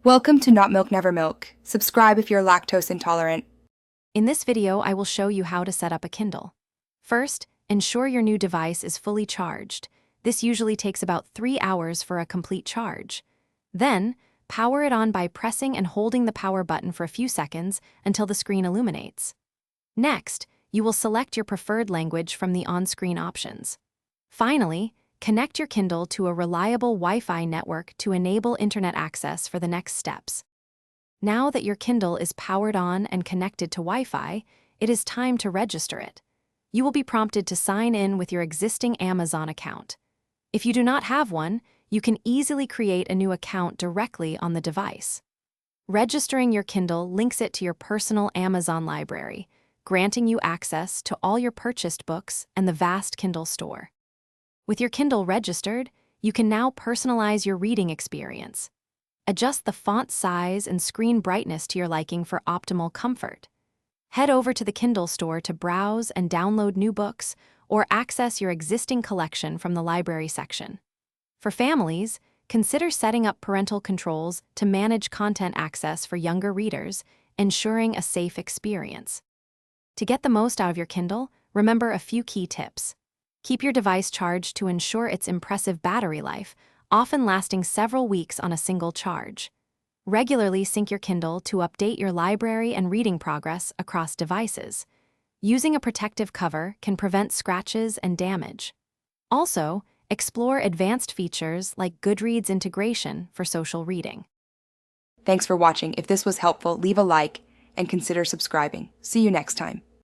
Welcome to Not Milk Never Milk. Subscribe if you're lactose intolerant. In this video, I will show you how to set up a Kindle. First, ensure your new device is fully charged. This usually takes about 3 hours for a complete charge. Then, power it on by pressing and holding the power button for a few seconds until the screen illuminates. Next, you will select your preferred language from the on-screen options. Finally, connect your Kindle to a reliable Wi-Fi network to enable internet access for the next steps. Now that your Kindle is powered on and connected to Wi-Fi, it is time to register it. You will be prompted to sign in with your existing Amazon account. If you do not have one, you can easily create a new account directly on the device. Registering your Kindle links it to your personal Amazon library, granting you access to all your purchased books and the vast Kindle store. With your Kindle registered, you can now personalize your reading experience. Adjust the font size and screen brightness to your liking for optimal comfort. Head over to the Kindle store to browse and download new books or access your existing collection from the library section. For families, consider setting up parental controls to manage content access for younger readers, ensuring a safe experience. To get the most out of your Kindle, remember a few key tips. Keep your device charged to ensure its impressive battery life, often lasting several weeks on a single charge. Regularly sync your Kindle to update your library and reading progress across devices. Using a protective cover can prevent scratches and damage. Also, explore advanced features like Goodreads integration for social reading. Thanks for watching. If this was helpful, leave a like and consider subscribing. See you next time.